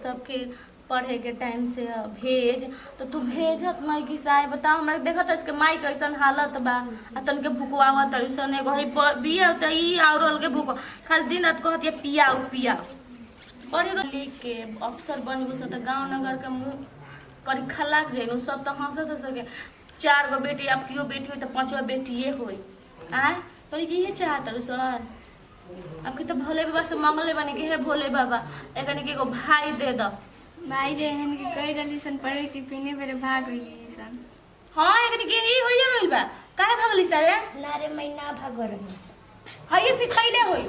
सबके पढ़े के टाइम से भेज तो तू भेजत नहीं कि साहे बताओ हमरा देखत इसके माई कैसन हालत बा आ तनके भुकवावा तरिसन एगो है बिया त ई और के भुक खाली दिन रात कहत पियाओ पियाओ पढ़े लिख के अफसर बन गो त गांव नगर के मुंह करी खलाक जइनु सब त हंसत सके 4 गो बेटी अब कियो बेटी हो त 5वां बेटीए होई आ तोरी की ये चाहत रु सर अब की तो भोले बाबा से मांगले बने कि हे भोले बाबा एकने के एगो भाई दे द भाई रे हन के कई डली सन पढ़े टिफिने बेरे भाग गई सन। हां एकने के ई होइए गइल बा काहे भागली सारे ना रे मैं ना भाग रही हइए सिखाइले होई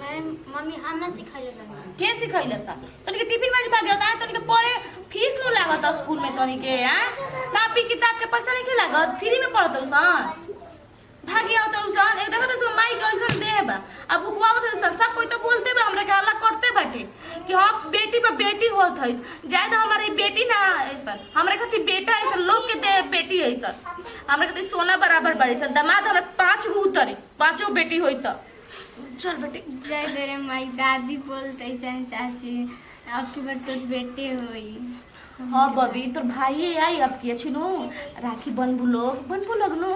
मैं मम्मी हम ना सिखाइले रही के सिखाइले सा तनी के टिफिन में भाग जाता है तनी के पढ़े फीस नु लागत स्कूल में तनी के हां कॉपी किताब के पैसा नहीं लागत फ्री में पढ़त सन भागी आओ तो सन एक देखो तो माई कैसन देब अब बुकवाव तो सब कोई तो बोलते बा हमरा के हल्ला करते बाटे कि हां बेटी पे बेटी होत है जाय तो हमारी बेटी ना ऐसन हमरा खातिर बेटा ऐसन लोग के दे बेटी ऐसन हमरा खातिर सोना बराबर बड़ी सन दामाद हमरा 5 गो उतरे 5 गो बेटी होई त चल बेटी जय तेरे माई दादी बोलते चाहे चाची अब की बार तो बेटे होई। हाँ बबी तोर भाई आई अब किए छिनु राखी बनबू लगनु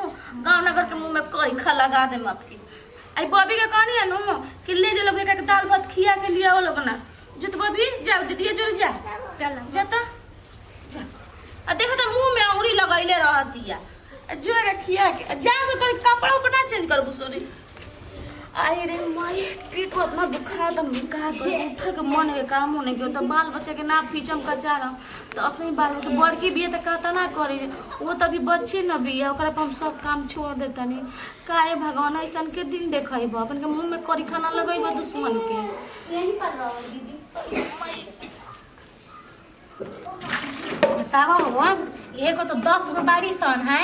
गांव नगर के मुंह में करीखा लगा देम आपकी आई बबी के कहनी है नु कि ले जे लोग एक दाल भात खिया के लिया वो लोग ना जो तो बबी जा दीदी जोर जा चलो जाता जा आ देखो तो मुंह में अंगुरी लगाइले रहतिया जो के खिया के जा तो कपड़ा उपना चेंज करबू सोरी आई रे माई पेट को अपना दुखा दम का उठे के मन के काम होने के तो बाल बच्चे के ना पीछम का जा रहा तो असली बाल बच्चे बड़की भी है तो कहता ना करी वो तो अभी बच्चे न भी है ओकरा पर हम सब काम छोड़ देता नहीं काहे भगवान ऐसा के दिन देखब अपन के मुंह में करी खाना लगेब दुश्मन के यही पर रहो दीदी बताओ हो एगो तो 10 गो बाड़ी सन है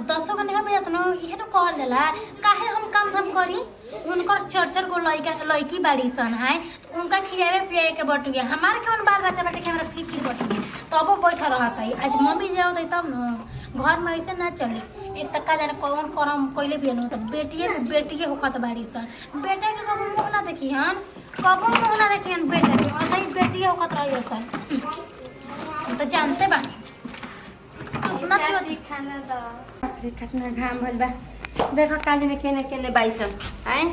10 गो नहीं भैया तो इहे न कहल जाला काहे हम काम धाम करी उनकर 4 गो लड़की बाड़ी सन है तो उनका खियावे पियावे के बटुए हमारे कौन बाल बच्चा बाटे के हमरा फिक्र बटुए तबो बैठा रहत है आज मम्मी जाओ तब न घर में ऐसे ना चली एक तक जाने कौन करम कइले भी न तो बेटिए होखत बाड़ी सन बेटे के कबो मुंह ना देखी हन कबो मुंह ना देखी हन बेटे के अतई बेटिए होखत रही सन तो जानते बा अपना चाची खाना दो अरे कितना घाम भइल बा देखो काज ने केने बाइसन आए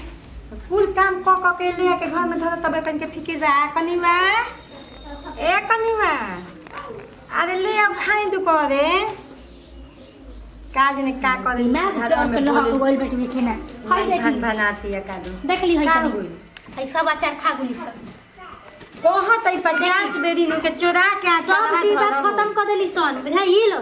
कुल काम क के ले के घर में धर तबे कन के फिकिर बा कनिवा ए कनिवा अरे ले अब खाई दु करे काज ने का करे मैं जब के लहा को गोल बेटी में खाना हाय खान देखी बनाती है कादू देख ली का है होई आई सब अचार खा गुली सब कहत है 50 बेरी नु के चोरा के सब चला डिब्बा धर खत्म कर देली सन बुझाइल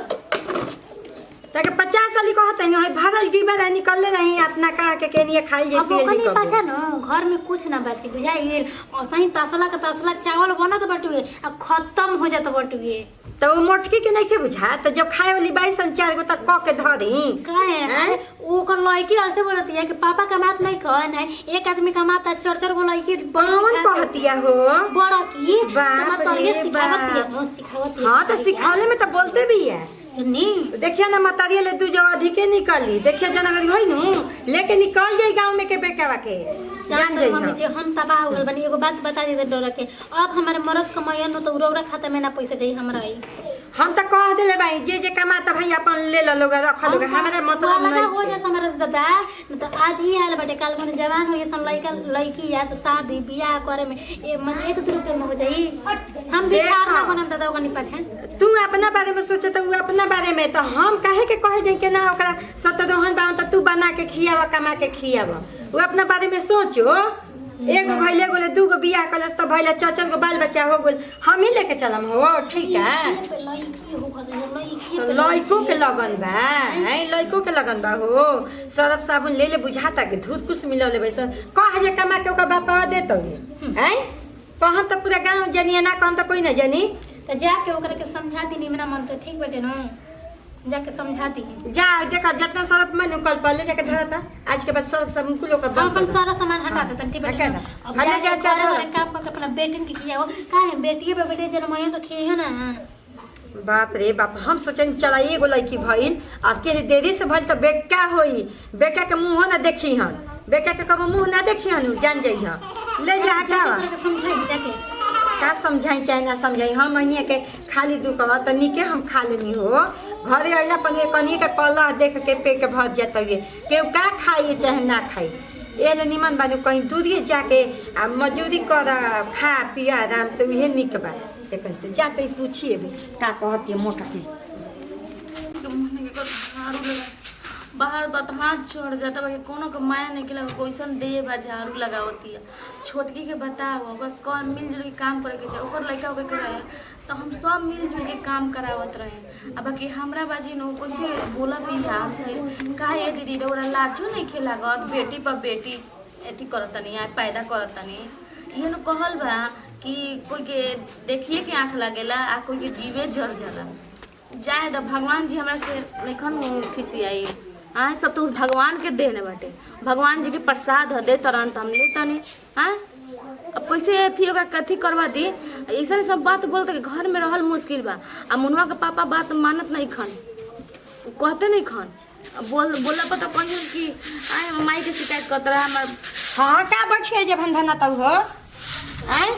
ताके 50 साली कहत है है भरल डिब्बा दा निकलले नहीं अपना का के केनिए खाई जे अब पिए ओकनी जी पाछा न घर में कुछ ना बची बुझाइल और सही तसला के तसला चावल बनत बटुए अब खत्म हो जात बटुए तो वो मोटकी के नहीं के बुझा तो जब खाए वाली 22 गो तक क के धरी काहे हैं? ओकर लड़की ऐसे बोलती है कि पापा कमात नहीं कहन है एक आदमी कमाता 4 गो लड़की कौन कहतिया हो बड़ा की बाप तलिए रे सिखावती है बाप। वो सिखावती है हाँ तो सिखाने में तो बोलते भी है नहीं देखिए ना मतरिया ले तू जो अधिके निकली देखिए जनगरी होई नु लेके निकल जाई गांव में के बेटा के जान जाई मम्मी जी हम तबाह हो गए बनी एगो बात बता दे डोरा के अब हमारे मरद कमाइया न तो उरौरा खाता में ना पैसा जाई हमरा आई हम तो कह देले भाई जे कमाता भाई अपन ले ल लोग रख लोग हमारे मतलब लगा हो नहीं जा हमारे दादा न तो आज ही आयल बटे काल मन जवान हो ये सन लड़की या तो शादी बियाह करे में 1-2 रुपए में हो जाई हम भी देखा। खाना बनम दादा ओकनी पाछे तू अपना बारे में सोचे तो अपना बारे में तो हम काहे के कहे जाई के ना ओकरा सतरोहन बावन तो तू बना के खियावा कमा के खियावा वो अपना बारे में सोचो एगो भइले गोले 2 गो बियाह कलस तो भइले 4 गो बाल बच्चा हो गेल हम ही लेके चलम हो ठीक है लड़की हो गई लड़की तो लइको के लगन बा है लइको के लगन बा हो सरफ साबुन ले ले बुझाता के धूत कुछ मिला ले वैसा कह जे कमा के ओका बापा देतो है कहम तो पूरा गांव जानिए ना कहम तो कोई ना जानी तो जाके ओकरा के समझा दी मेरा मन से ठीक बटे न जाके समझा दी जा देखा जितना सरफ में निकल पहले जाके धरता आज के बाद सरफ साबुन कुल ओका हम बंद अपन कर सारा सामान हटा देते ठीक हटा बटे दे। अब हले जा, जाके जा, घर काम करके अपना बेटन के किया हो काहे बेटिए पे बेटे जन्मायो तो खेए है ना बाप रे बाप हम सोचन चला एगो लड़की भइल अब के देरी से भइल तो बेटा होई बेटा के मुंह ना देखी हन बेटा के कबो मुंह ना देखी हन जान जाई हन ले जा हटावा ओकरा के समझाई जाके का समझाई चाहे ना समझाई हम अहिए के खाली दुख त निके हम खा लेनी हो घरे अइला पर कनी के कलह देख के पेट भर जात है केहू का खाइए चाहे ना खाई एले निमन बानी कहीं दूरिए जाके आ मजूरी कर खा पिया आराम से उहे निक बा एक से जाते पूछिए भी का कहती मोटा के बाहर बात हाथ छोड़ जाता बा कोनो के माया नहीं के लगा कैसन दे बा झाड़ू लगावती है छोटकी के बताओ ओकर कौन मिलजुल के काम करे के चाहिए ओकर लड़का ओकर के रहे तो हम सब मिलजुल के काम करावत रहे अब बाकी हमरा बाजी नो कैसे बोलत ही यार सही का ये दीदी ओरा लाजो नहीं खेलागत बेटी पर बेटी एथी करतनी आ पैदा करतनी ये नो कहल बा कि कोई के देखिए के आँख लगेला आ कोई के जीवे जर जाला जाए तो भगवान जी हमरा से लेखन खिसियाई आए सब तो भगवान के देने बाटे भगवान जी के प्रसाद ह दे तुरंत हम ले तनी आए अब कैसे अथी ओकरा कथी करवा दी ऐसा सब बात बोलते कि घर में रहल मुश्किल बा आ मुनवा के पापा बात मानत नहीं खन कहते नहीं खन बोला पता कहीं कि आए माई के शिकायत करता रहा हमार हाँ का बैठिए जब धना तब हो आए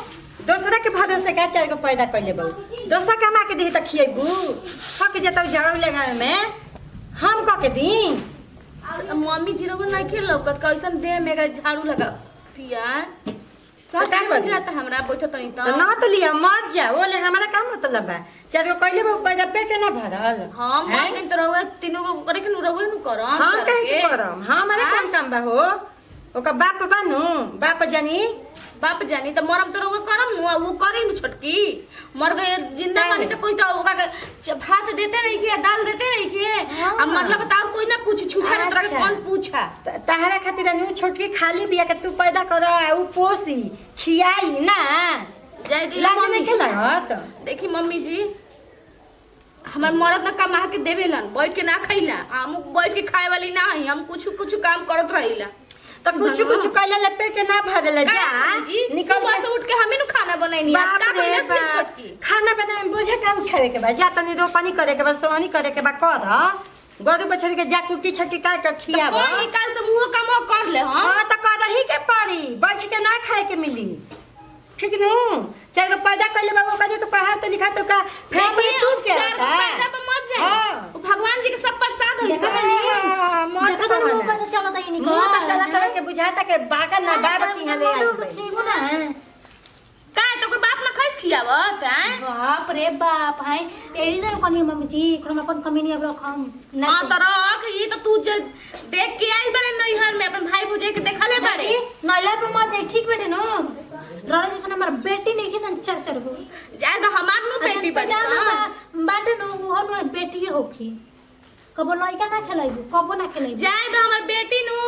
दोसरा के भरोसे का चार को पैदा कर लेबू दोसरा कमा के दी तो खिएबू थक जतौ झाड़ू लगा में हम कह के दी मम्मी जी रोग नहीं खेल लौकत कैसन दे मेरा झाड़ू लगा पिया सब समझ जाता हमरा बैठो तनी तो ना तो लिया मर जा ओले हमारा का मतलब बा चार को कहले बा पैदा पेट ना भरल हम दिन तो रहुआ तीनों को करे के रहुआ नु करम हम कहे के करम हमारा कौन काम बा हो ओका बाप बानू बाप जानी बाप जानी तो मरम तो रहुआ करम नु वो करी नु छोटकी मर गए जिंदा मानी तो कोई तो ओका भात देते नहीं के दाल देते नहीं के अब मतलब बताओ कोई ना पूछ छुछा ना तरह कौन पूछा तहरा खातिर नु छोटकी खाली बिया के तू पैदा कर उ पोसी खियाई ना जय दी लाज नहीं खेलत देखी मम्मी जी हमार मरद ना कमा के देवेलन बैठ के ना खइला हम बैठ के खाए वाली ना हई हम कुछ काम करत रहिला तो कुछ कहले ले पेट ना भरले जा जी सुबह से उठ के हमें नु खाना बनैनी बाप का रे कहले से छोटकी खाना बनाए में बुझे का उठावे के बा जा तनी रोपनी करे के बा सोहनी करे के बा कर गरु बछड़ी के जा कुटी छटी काट के खियाबो कोई निकाल से मुंह कम कर ले हम हां त करही के पड़ी बैठ के ना खाए के मिली ठीक नु चाहे को पैदा कर ले बाबू कनी तो पढ़ा तो लिखा तो का फैमिली दूध के चार पैदा पे मत जाए वो भगवान जी के सब प्रसाद होई सब देखा तो मुंह पर चला था इनी को चला चला के बुझाता के बागा ना बाबा की हले ठीक ना काय तो कोई बाप ना खइस खियावत हैं बाप रे बाप है एही जन कनी मम्मी जी हम अपन कमीनी अब रखम ना हां तो रख ई तो तू देख के आई बड़े नैहर में अपन भाई भुजे के देखले बाड़े नैला पे मत देख ठीक बेटे नो रड़ जन हमर बेटी नहीं के तन चर गो जाए तो हमार नु बेटी बड़ी बाटे नो वो नो बेटी होखी कबो लइका ना खेलाइबू कबो ना खेलाइबू जाए तो हमर बेटी नु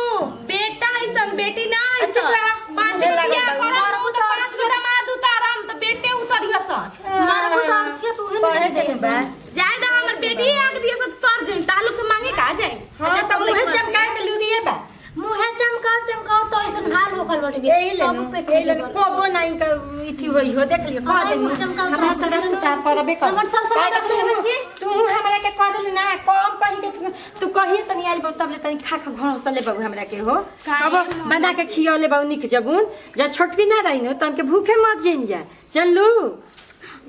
बेटा ऐसन बेटी ना अच्छा, ऐसन पांच रुपया करम तो पांच गो दामाद उतारम तो बेटे उतरिया सन मारबू तो अथिया तू ही नहीं दे बा जाए तो हमर बेटी आग दिया सब तर जई तालुक से मांगे का जाए हां तो मुहे चमका के लुदिए बा मुहे चमकाओ तो ऐसन हाल होखल बट एही ले कोबो नहीं का इथी होई हो देख लियो कह दे हमरा सदा सुता परबे कर हमर सब समय जी तू हमरा के कह दे ना कम कहि के तू कहिए तनी आइल बा तब ले तनी खा घोंस ले बहू हमरा के हो अब बना के खियो ले बहू निक जबून जा छोटकी ना रही नो तन के भूखे मत जिन जा चलू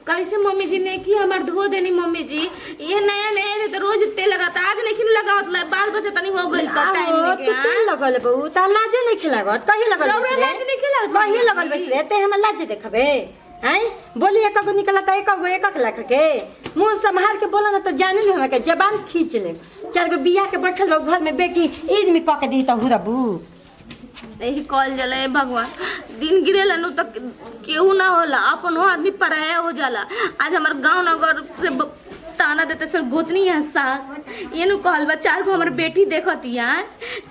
कैसे मम्मी जी ने की हमार धो देनी मम्मी जी ये नया नया तो रोज तेल लगाता आज नहीं खिन लगावत ले बाल बच्चा तनी हो गइल त टाइम तू लेके तेल लगल बहू त लाज नहीं खिलागत कहि लगल रौरा लाज नहीं खिलागत कहि लगल बसले ते हम लाज देखबे हैं बोली एक गो निकला त एक लाख के मुंह संभाल के बोला ना तो जाने ले हमरा के जबान खींच ले चार गो बिया के बैठल लोग घर में बेटी ईद में क के दी त हुरबू यही कॉल जला है भगवान दिन गिरेला नु तक केहू ना होला अपन वो आदमी पराया हो जाला आज हमार गांव नगर से ताना देते सर गोतनी है साथ ये नु कहल बा चार गो हमर बेटी देखतिया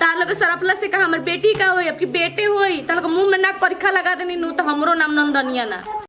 तार लगे सरपला से कहा हमर बेटी का होई अब की बेटे होई तार मुंह में ना परीक्षा लगा देनी नु तो हमरो नाम नंदनिया ना